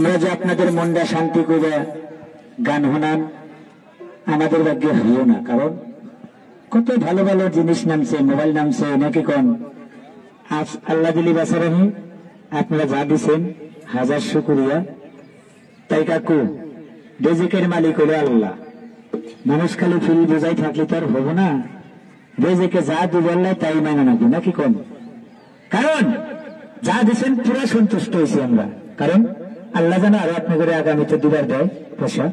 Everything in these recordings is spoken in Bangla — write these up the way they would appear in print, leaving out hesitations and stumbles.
আমরা যে আপনাদের মনটা শান্তি করে গান শোনান আমাদের ভাগ্যে হইও না, কারণ কত ভালো ভালো জিনিস নামছে, মোবাইল নামছে নাকি কোন আল্লাহ দিলি বাসারানি আপনারা যা দিচ্ছেন হাজার শুকরিয়া। তাই কাকু রেজেকের মালিক হলো আল্লাহ, মানুষ খালি ফিল বোঝাই থাকলে তো আর হবো না, রেজেকে যা দিব আল্লাহ তাই মানা নাকি নাকি কোন, কারণ যা দিচ্ছেন পুরো সন্তুষ্ট হয়েছি আমরা, কারণ আল্লাহ জানা আরো আপনাদের আগামীতে দুবার দেয় পয়সা,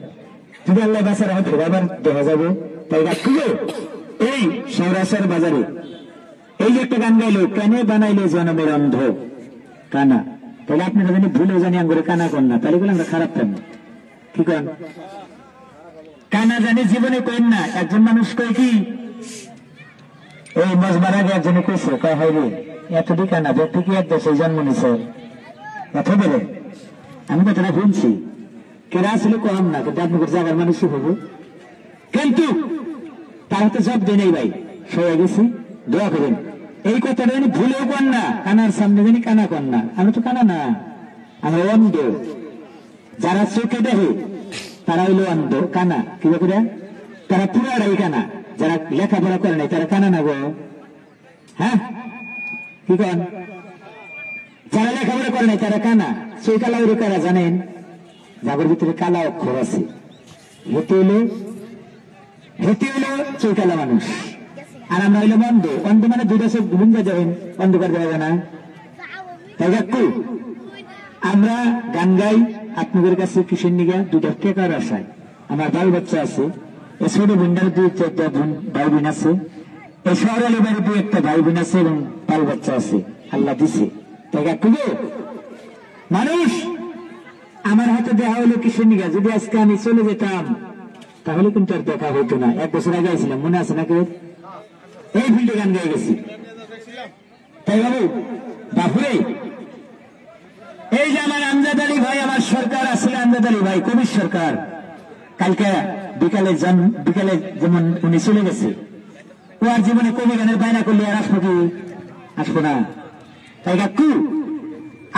যদি আল্লাহ বাসার আমার ফেরাবার দেখা যাবে। তাই কাকু এই সৌরাসার বাজারে এই যে একটা গান গাইলো, কেন বানাইলো জনমের অন্ধ কানা, তাহলে আপনারা জানি ভুলে জানি আঙ্গুরে কানা কন না, তাহলে বলে আমরা খারাপ কেন কি কন, কানা জানি জীবনে কেন না। একজন মানুষ কয় কি এই মজবার আগে একজনে কইছে কয় হয় রে এতটি কানা ব্যক্তি কি এক দেশে জন্ম নিছে এত বলে, আমি কথাটা শুনছি কেরা ছিল কম না, কিন্তু আপনাদের জায়গার মানুষই হবো, কিন্তু তার হাতে জব দেয় নেই ভাই, সবাই গেছি দোয়া করেন এই কথাটা জানি ভুলেও কন না, কানার সামনে জানি কানা কন না, আমি তো কানা না, আমরা অন্ধ, যারা চোখে দেখে তারা হইলো অন্ধ কানা, কি করে তারা পুরাটাই কানা, যারা লেখাপড়া করে নাই তারা কানা না গো, হ্যাঁ কি কন, যারা লেখাপড়া করে নাই তারা কানা, সেই কালা ওই কারা জানেন, যাদের ভিতরে কালা অক্ষর আছে, হেঁটে হলো চৌকালা মানুষ, আর আমরা হইলো অন্ধ, অন্ধ মানে দুটা চোখ ঘুমতে যাবেন, অন্ধকার যাবে না। তাই কাকু আমরা গান গাই আপনাদের কাছে কিসের নিগা, দুটা টেকার আশায়, আমার বাল বাচ্চা আছে, এ ছোট বোনটার দুই একটা ভাই বোন আছে, এই শহরালি বাড়ির দুই একটা ভাই বোন আছে এবং বাল বাচ্চা আছে, আল্লাহ দিছে। তাই কাকু মানুষ আমার হাতে দেখা হইলো কিসের নিগা, যদি আজকে আমি চলে যেতাম তাহলে কিন্তু আর দেখা হইতো না। 1 বছর আগে ছিলাম, মনে আছে নাকি, এই ফিল্ডে গান গাই গেছি। তাই বাবু বাপুরে এই যে আমার আমজাদ আলী ভাই, আমার সরকার আসলে আমজাদ আলী ভাই কবির সরকার, কালকে বিকালে যেমন উনি চলে গেছে, ও আর জীবনে কবি গানের বায়না করলে আর আসবো কি, আসবো না। তাই কাকু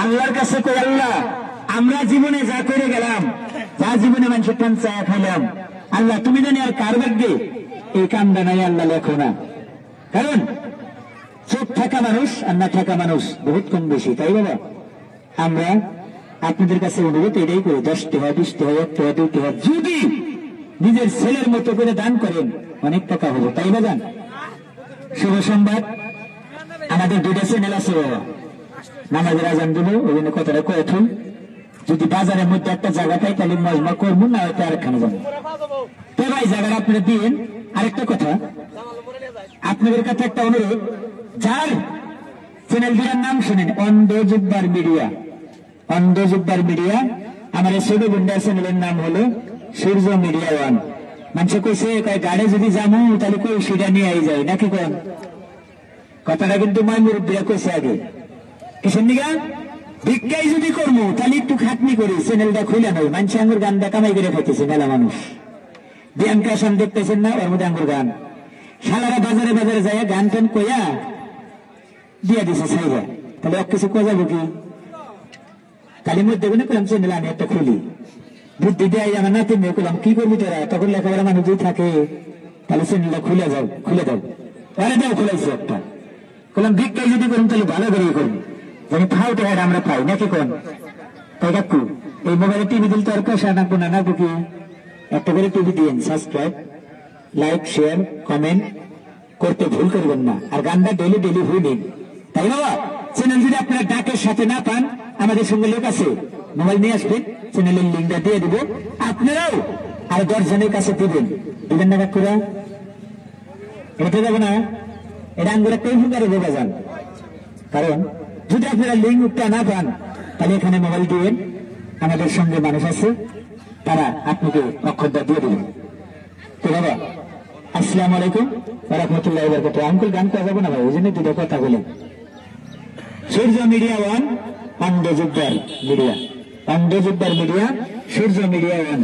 আল্লাহর কাছে কই আল্লাহ আমরা জীবনে যা করে গেলাম, যা জীবনে মানুষের টান চায়া খাইলাম, আল্লাহ তুমি জানি আর কার ভাগ্যে এই কামটা নাই আল্লাহ লেখো না, কারণ চোখ থাকা মানুষ আর না থাকা মানুষ বহুত কম বেশি। তাই বাবা আমরা আপনাদের কাছে অনুরোধ এটাই করি, 10 টাকা 20 টাকা 1 টাকা 2 টাকা যদি নিজের ছেলের মতো করে দান করেন অনেক টাকা হবো। তাই বাবা শুভ সংবাদ, আমাদের 2টা চ্যানেল আছে বাবা, নামাজের আজান দিল ওই জন্য কথাটা কয়েন, যদি বাজারের মধ্যে একটা জায়গা পাই তাহলে মজমা করবো, না হয়তো আরেকখানে যাবো। তো ভাই জায়গাটা আপনারা দিন। আরেকটা কথা আপনাদের কাছে একটা অনুরোধ, যার চ্যানেল দুটার নাম শুনেন, অন্ধ জুব্বার মিডিয়া, অন্ধ জুব্বার মিডিয়া, আমার এই ছোট বোনটার চ্যানেলের নাম হলো সূর্য মিডিয়া 1। মানুষ কইছে গাড়ি যদি যাবো তাহলে কই সেটা নিয়ে আই যায় নাকি কোন, কথাটা কিন্তু মাই মুরব্বীরা কইছে আগে, কিসের নিগা ভিক্ষাই যদি করবো তাহলে একটু খাটনি করি চ্যানেলটা খুলে নয়, মানুষ আঙ্গুর গানটা কামাই করে খাইতেছে মেলা মানুষ, বিয়াঙ্কা সান দেখতেছেন না, ওর মধ্যে আঙ্গুর গান, শালারা বাজারে বাজারে যায় গান টান কইয়া দিয়া দিছে সাইরা, তাহলে এক কিছু কোয়া যাবো কি, কালী মধ্যে করলাম চ্যানেল আমি একটা খুলি, বুদ্ধি দিয়ে আমার নাতি মেয়ে করলাম কি করবি তোরা, তখন লেখাপড়া মানুষ যদি থাকে তাহলে চ্যানেলটা খুলে দাও আরে দাও, খুলাইছে একটা, বললাম ভিক্ষাই যদি করুন তাহলে ভালো করে করবো, জানি ফাউ টাকা আমরা পাই নাকি কোন। তাই কাকু এই মোবাইলে টিভি দিল তো আর পয়সা নাকবো না, নাকবো কি, একটা করে টিভি দিন, সাবস্ক্রাইব লাইক শেয়ার কমেন্ট করতে ভুল করবেন না, আর গানটা ডেলি ভুল দিন। তাই বাবা চ্যানেল যদি আপনারা ডাকের সাথে না পান, আমাদের সঙ্গে লোক আছে, মোবাইল নিয়ে আসবেন, চ্যানেলের লিঙ্কটা দিয়ে দিব, আপনারাও আর 10 জনের কাছে দিবেন না কাকুরা, এটা যাবো না, এটা আঙ্গুরা কেউ হুকারে বোঝা যান, কারণ যদি আপনারা লিঙ্ক উঠতে না পান তাহলে এখানে মোবাইল দিবেন, আমাদের সঙ্গে মানুষ আছে তারা আপনাকে অক্ষরটা দিয়ে দেবেন। তো বাবা আসসালামু আলাইকুম ওয়া রাহমাতুল্লাহি ওয়া বারাকাতুহু। আঙ্কুল গান করা যাবে না ভাই, ওই জন্য 2টা কথা বলেন। সূর্য মিডিয়া 1 অন্ধ জুব্বার মিডিয়া, অন্ধ জুব্বার মিডিয়া সূর্য মিডিয়া 1।